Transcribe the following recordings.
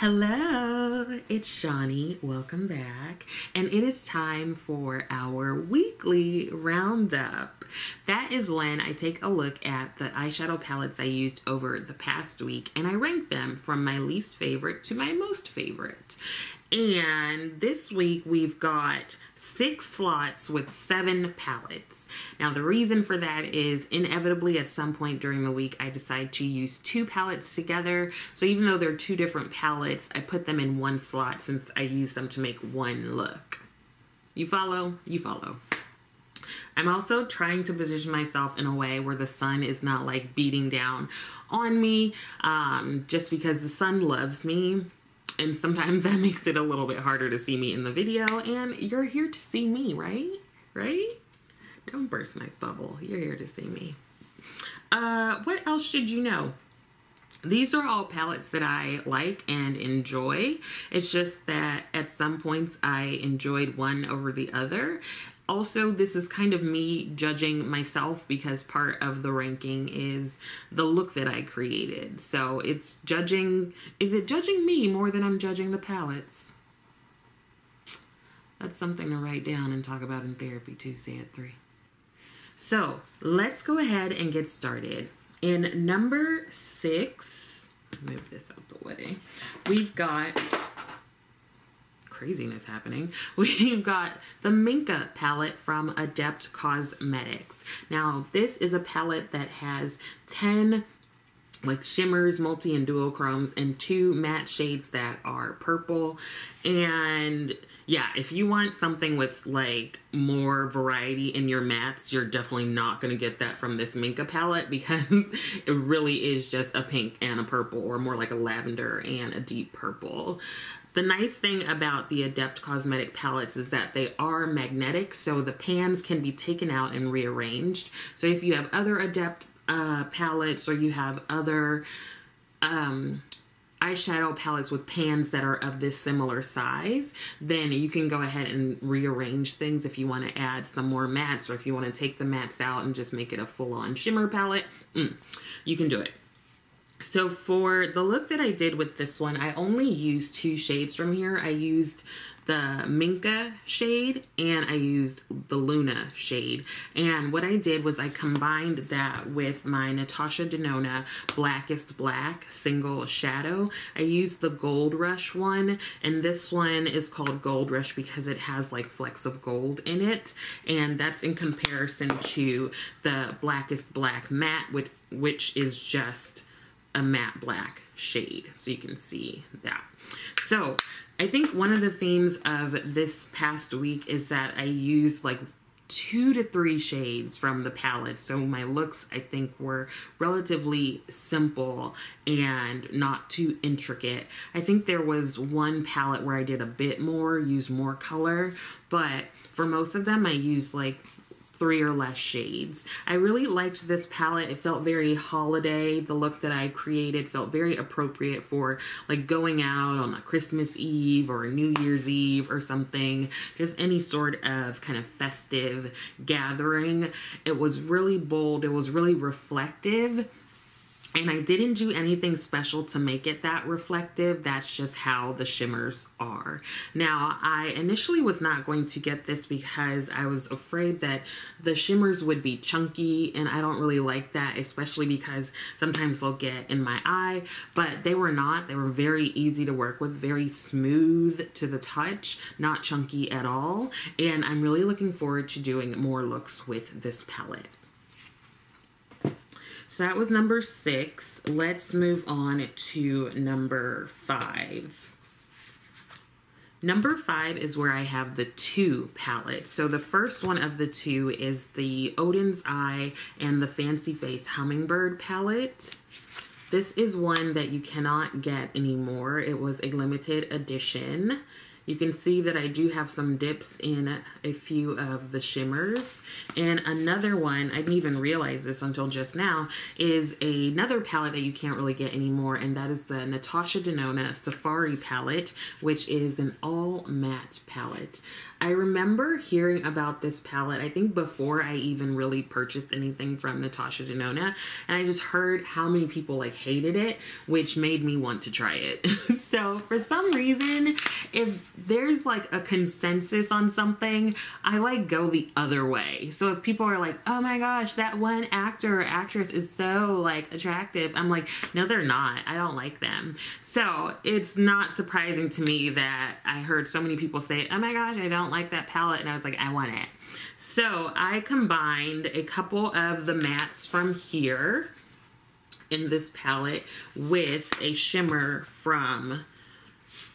Hello, it's Shawnee. Welcome back. And it is time for our weekly roundup. That is when I take a look at the eyeshadow palettes I used over the past week and I rank them from my least favorite to my most favorite. And this week we've got 6 slots with 7 palettes. Now the reason for that is inevitably at some point during the week I decide to use 2 palettes together. So even though they're 2 different palettes, I put them in one slot since I use them to make one look. You follow? You follow. I'm also trying to position myself in a way where the sun is not like beating down on me, just because the sun loves me. And sometimes that makes it a little bit harder to see me in the video, and you're here to see me, right? Right? Don't burst my bubble. You're here to see me. What else should you know? These are all palettes that I like and enjoy. It's just that at some points I enjoyed one over the other. Also, this is kind of me judging myself because part of the ranking is the look that I created. So it's judging, is it judging me more than I'm judging the palettes? That's something to write down and talk about in therapy Tuesday at 3. So let's go ahead and get started. In number 6, move this out the way, we've got craziness happening. We've got the MINKA palette from ADEPT Cosmetics. Now, this is a palette that has 10 like shimmers, multi and duochromes, and 2 matte shades that are purple. And yeah, if you want something with like more variety in your mattes, you're definitely not going to get that from this MINKA palette because it really is just a pink and a purple, or more like a lavender and a deep purple. The nice thing about the ADEPT Cosmetic palettes is that they are magnetic, so the pans can be taken out and rearranged. So if you have other ADEPT palettes, or you have other eyeshadow palettes with pans that are of this similar size, then you can go ahead and rearrange things if you want to add some more mattes, or if you want to take the mattes out and just make it a full-on shimmer palette, you can do it. So for the look that I did with this one, I only used 2 shades from here. I used the MINKA shade and I used the Luna shade. And what I did was I combined that with my Natasha Denona Blackest Black single shadow. I used the Gold Rush one, and this one is called Gold Rush because it has like flecks of gold in it. And that's in comparison to the Blackest Black matte, which is just a matte black shade, so you can see that. So I think one of the themes of this past week is that I used like 2 to 3 shades from the palette, so my looks I think were relatively simple and not too intricate. I think there was one palette where I did a bit more, used more color, but for most of them I used like 3 or less shades. I really liked this palette. It felt very holiday. The look that I created felt very appropriate for like going out on a Christmas Eve or a New Year's Eve or something. Just any sort of kind of festive gathering. It was really bold. It was really reflective. And I didn't do anything special to make it that reflective. That's just how the shimmers are. Now, I initially was not going to get this because I was afraid that the shimmers would be chunky, and I don't really like that, especially because sometimes they'll get in my eye, but they were not. They were very easy to work with, very smooth to the touch, not chunky at all. And I'm really looking forward to doing more looks with this palette. So that was number 6. Let's move on to number 5. Number 5 is where I have the 2 palettes. So the first one of the 2 is the Oden's Eye and the Fancy Face Hummingbird palette. This is one that you cannot get anymore. It was a limited edition. You can see that I do have some dips in a few of the shimmers. And another one, I didn't even realize this until just now, is another palette that you can't really get anymore, and that is the Natasha Denona Safari palette, which is an all matte palette. I remember hearing about this palette, I think before I even really purchased anything from Natasha Denona, and I just heard how many people like hated it, which made me want to try it. So for some reason, if there's like a consensus on something, I like go the other way. So if people are like, oh my gosh, that one actor or actress is so like attractive, I'm like, no, they're not. I don't like them. So it's not surprising to me that I heard so many people say, oh my gosh, I don't like that palette, and I was like, I want it. So I combined a couple of the mattes from here in this palette with a shimmer from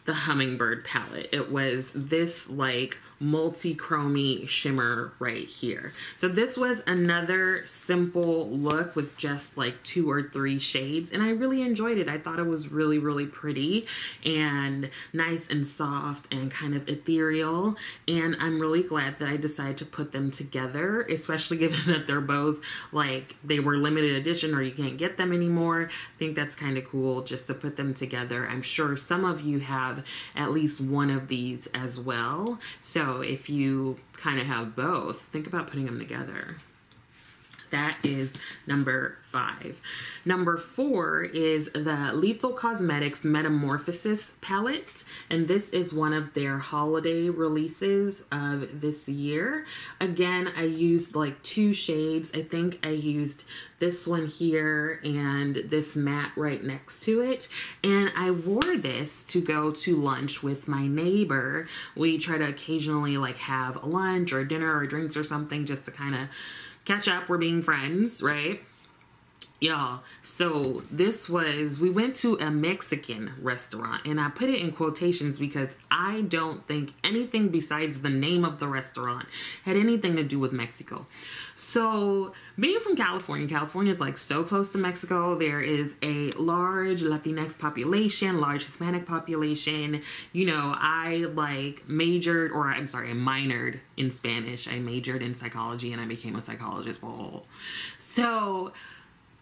the Hummingbird palette. It was this like multi-chromey shimmer right here. So this was another simple look with just like 2 or 3 shades, and I really enjoyed it. I thought it was really, really pretty and nice and soft and kind of ethereal, and I'm really glad that I decided to put them together, especially given that they're both like they were limited edition or you can't get them anymore. I think that's kind of cool just to put them together. I'm sure some of you have at least one of these as well, so if you kind of have both, think about putting them together. That is number 5. Number 4 is the Lethal Cosmetics Metamorphosis palette, and this is one of their holiday releases of this year. Again, I used like 2 shades. I think I used this one here and this matte right next to it, and I wore this to go to lunch with my neighbor. We try to occasionally like have a lunch or dinner or drinks or something just to kind of catch up. We're being friends, right? Y'all, so this was, we went to a Mexican restaurant, and I put it in quotations because I don't think anything besides the name of the restaurant had anything to do with Mexico. So being from California, California is like so close to Mexico. There is a large Latinx population, large Hispanic population. You know, I like majored, or I'm sorry, I minored in Spanish. I majored in psychology and I became a psychologist. So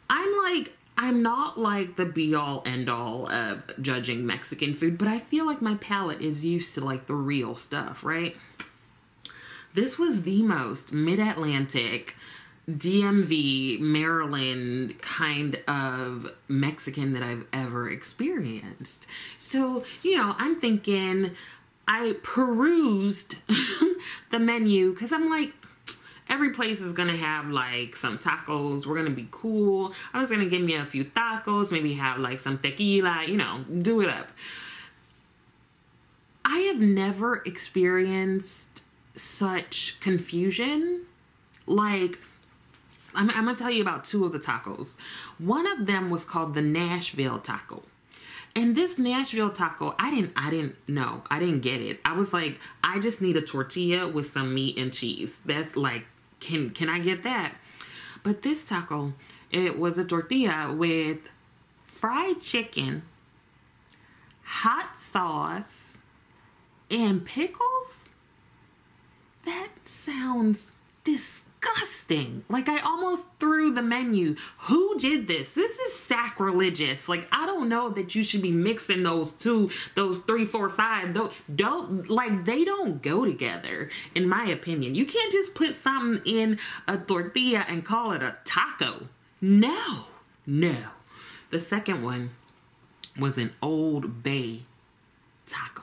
I'm not like the be all end all of judging Mexican food, but I feel like my palate is used to like the real stuff, right? This was the most mid-Atlantic, DMV, Maryland kind of Mexican that I've ever experienced. So, you know, I'm thinking, I perused the menu because I'm like, every place is gonna have like some tacos. We're gonna be cool. I'm just gonna give me a few tacos, maybe have like some tequila, you know, do it up. I have never experienced such confusion. Like, I'm gonna tell you about 2 of the tacos. One of them was called the Nashville taco. And this Nashville taco, I didn't know. I didn't get it. I was like, I just need a tortilla with some meat and cheese. That's like, can I get that? But this taco, it was a tortilla with fried chicken, hot sauce, and pickles. That sounds disgusting. Like, I almost threw the menu. Who did this? This is sacrilegious. Like, I don't know that you should be mixing those 2, those 3, 4, 5. Don't like, they don't go together, in my opinion. You can't just put something in a tortilla and call it a taco. No. The second one was an Old Bay taco.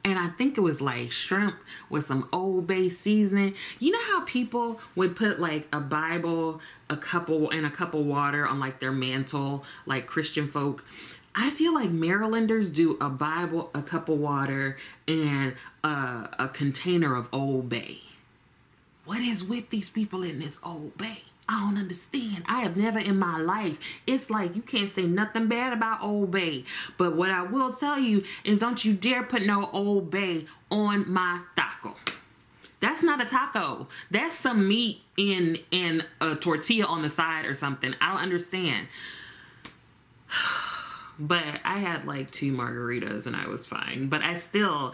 And I think it was like shrimp with some Old Bay seasoning. You know how people would put like a Bible, a cup of water on like their mantle, like Christian folk? I feel like Marylanders do a Bible, a cup of water, and a container of Old Bay. What is with these people in this Old Bay? I don't understand. I have never in my life. It's like you can't say nothing bad about Old Bay. But what I will tell you is don't you dare put no Old Bay on my taco. That's not a taco. That's some meat in a tortilla on the side or something. I don't understand. But I had like 2 margaritas and I was fine. But I still,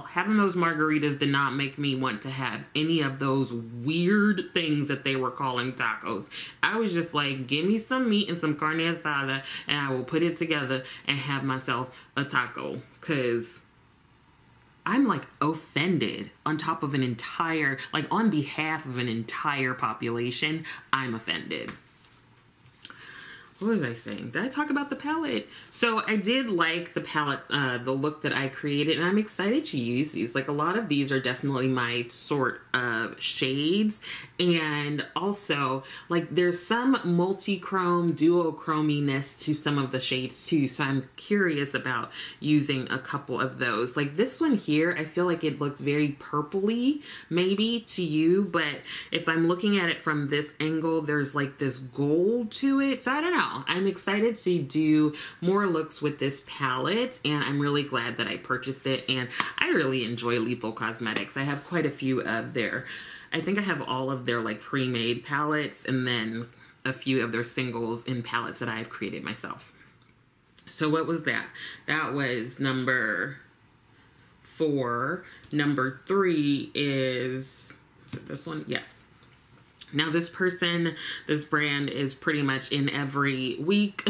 having those margaritas did not make me want to have any of those weird things that they were calling tacos. I was just like, give me some meat and some carne asada and I will put it together and have myself a taco. Because I'm like offended on top of an entire, like on behalf of an entire population, I'm offended. What was I saying? Did I talk about the palette? So I did like the palette, the look that I created, and I'm excited to use these. Like, a lot of these are definitely my sort of shades. And also, like, there's some multi-chrome, duochrominess to some of the shades too. So I'm curious about using a couple of those. Like this one here, I feel like it looks very purpley maybe to you, but if I'm looking at it from this angle, there's like this gold to it. So I don't know. I'm excited to do more looks with this palette, and I'm really glad that I purchased it, and I really enjoy Lethal Cosmetics. I have quite a few of their, I think I have all of their like pre-made palettes, and then a few of their singles in palettes that I've created myself. So what was that? That was number 4. Number 3 is it this one? Yes. Now this brand is pretty much in every week.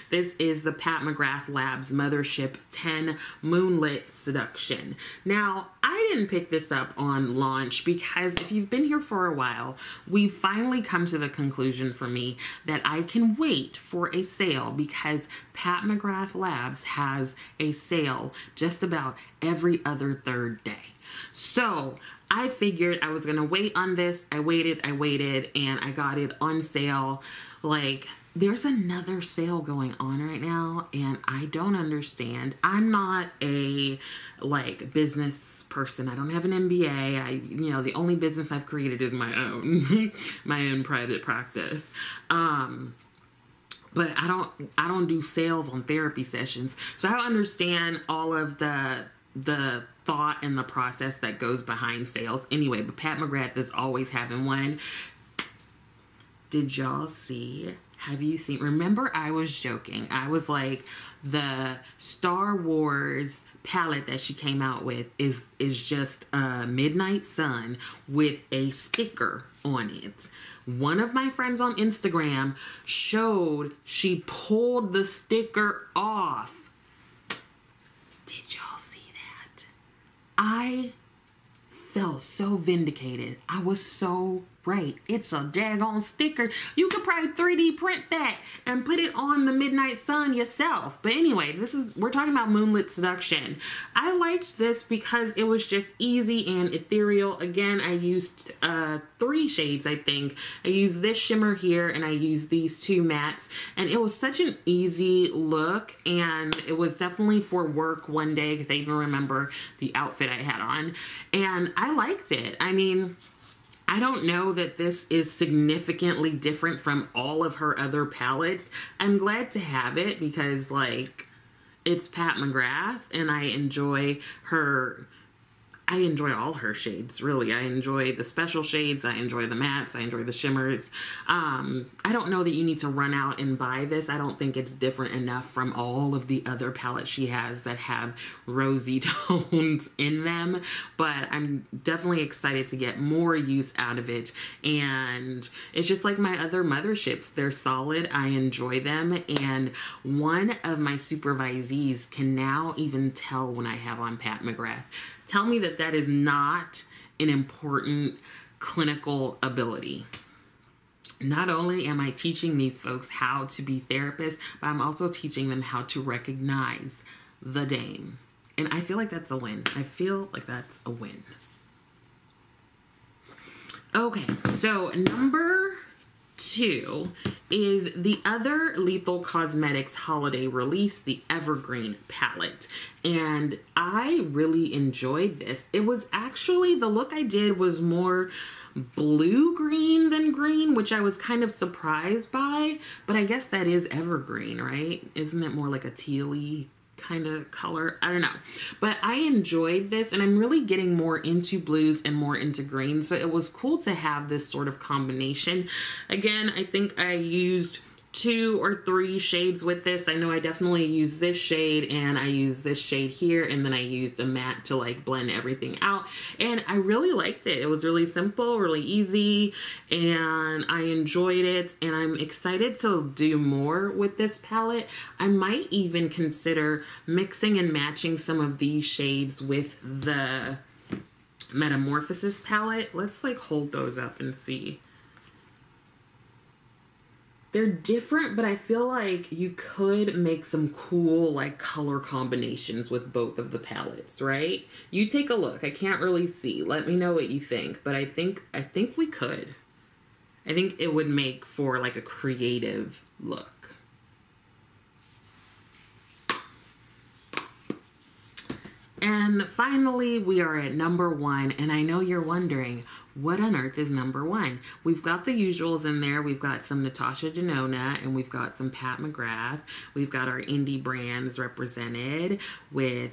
This is the Pat McGrath Labs Mothership 10 Moonlit Seduction. Now, I didn't pick this up on launch because if you've been here for a while, we've finally come to the conclusion for me that I can wait for a sale because Pat McGrath Labs has a sale just about every other third day. So I figured I was gonna wait on this. I waited, and I got it on sale. Like, there's another sale going on right now, and I don't understand. I'm not a, like, business person. I don't have an MBA. You know, the only business I've created is my own, my own private practice. But I don't do sales on therapy sessions. So I don't understand all of the thought and the process that goes behind sales. Anyway, but Pat McGrath is always having one. Did y'all see? Have you seen? Remember, I was joking. I was like, the Star Wars palette that she came out with is just a midnight sun with a sticker on it. One of my friends on Instagram showed she pulled the sticker off. Did y'all see that? I felt so vindicated. I was so right. It's a daggone sticker. You could probably 3D print that and put it on the Midnight Sun yourself. But anyway, we're talking about Moonlit Seduction. I liked this because it was just easy and ethereal. Again, I used 3 shades, I think. I used this shimmer here and I used these 2 mattes, and it was such an easy look, and it was definitely for work one day because I even remember the outfit I had on, and I liked it. I mean, I don't know that this is significantly different from all of her other palettes. I'm glad to have it because, like, it's Pat McGrath, and I enjoy all her shades, really. I enjoy the special shades, I enjoy the mattes, I enjoy the shimmers. I don't know that you need to run out and buy this. I don't think it's different enough from all of the other palettes she has that have rosy tones in them, but I'm definitely excited to get more use out of it. And it's just like my other motherships. They're solid, I enjoy them, and one of my supervisees can now even tell when I have on Pat McGrath. Tell me that that is not an important clinical ability. Not only am I teaching these folks how to be therapists, but I'm also teaching them how to recognize the dame. And I feel like that's a win. I feel like that's a win. Okay, so number 2 is the other Lethal Cosmetics holiday release, the Evergreen palette. And I really enjoyed this. It was actually, the look I did was more blue-green than green, which I was kind of surprised by, but I guess that is evergreen, right? Isn't it more like a tealy kind of color? I don't know. But I enjoyed this, and I'm really getting more into blues and more into greens, so it was cool to have this sort of combination. Again, I think I used 2 or 3 shades with this. I know I definitely use this shade and I use this shade here, and then I used a matte to like blend everything out, and I really liked it. It was really simple, really easy, and I enjoyed it, and I'm excited to do more with this palette. I might even consider mixing and matching some of these shades with the Metamorphosis palette. Let's like hold those up and see. They're different, but I feel like you could make some cool like color combinations with both of the palettes, right? You take a look. I can't really see. Let me know what you think, but I think we could. I think it would make for like a creative look. And finally, we are at number 1, and I know you're wondering, what on earth is number 1? We've got the usuals in there. We've got some Natasha Denona, and we've got some Pat McGrath. We've got our indie brands represented with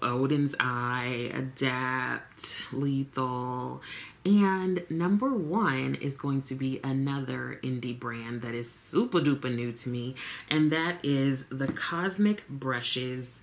Oden's Eye, ADEPT, Lethal, and number 1 is going to be another indie brand that is super duper new to me, and that is the Cosmic Brushes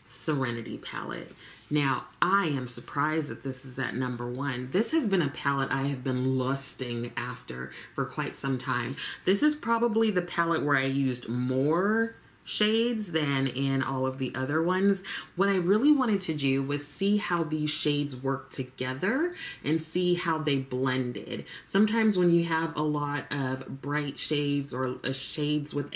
Serenity palette. Now, I am surprised that this is at number 1. This has been a palette I have been lusting after for quite some time. This is probably the palette where I used more shades than in all of the other ones. What I really wanted to do was see how these shades work together and see how they blended. Sometimes when you have a lot of bright shades or shades with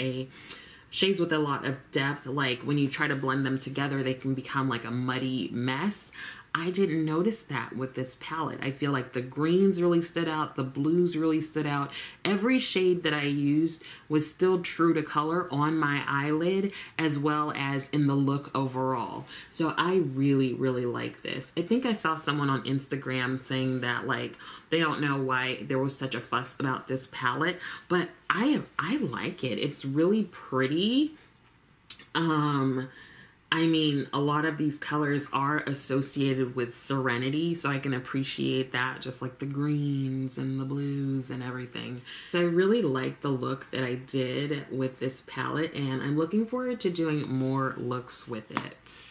a lot of depth, like when you try to blend them together, they can become like a muddy mess. I didn't notice that with this palette. I feel like the greens really stood out, the blues really stood out. Every shade that I used was still true to color on my eyelid as well as in the look overall. So I really, really like this. I think I saw someone on Instagram saying that like they don't know why there was such a fuss about this palette, but I like it. It's really pretty. I mean, a lot of these colors are associated with Serenity, so I can appreciate that, just like the greens and the blues and everything. So I really like the look that I did with this palette, and I'm looking forward to doing more looks with it.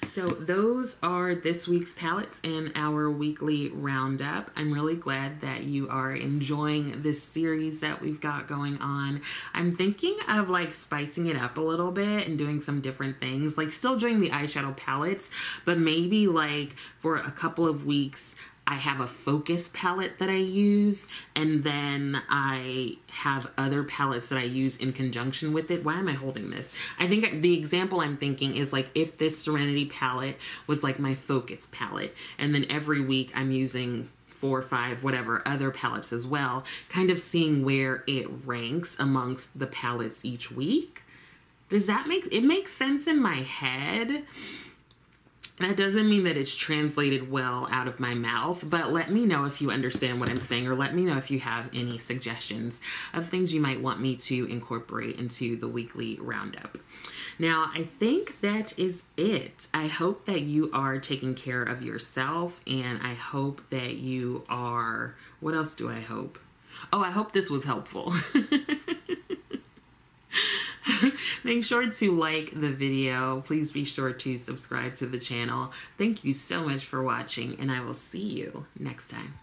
So those are this week's palettes in our weekly roundup. I'm really glad that you are enjoying this series that we've got going on. I'm thinking of like spicing it up a little bit and doing some different things, like still doing the eyeshadow palettes, but maybe like for a couple of weeks I have a focus palette that I use, and then I have other palettes that I use in conjunction with it. Why am I holding this? I think the example I'm thinking is like if this Serenity palette was like my focus palette, and then every week I'm using 4 or 5 whatever other palettes as well, kind of seeing where it ranks amongst the palettes each week. Does that make sense in my head? That doesn't mean that it's translated well out of my mouth, but let me know if you understand what I'm saying, or let me know if you have any suggestions of things you might want me to incorporate into the weekly roundup. Now, I think that is it. I hope that you are taking care of yourself, and I hope that you are... What else do I hope? Oh, I hope this was helpful. Make sure to like the video. Please be sure to subscribe to the channel. Thank you so much for watching, and I will see you next time.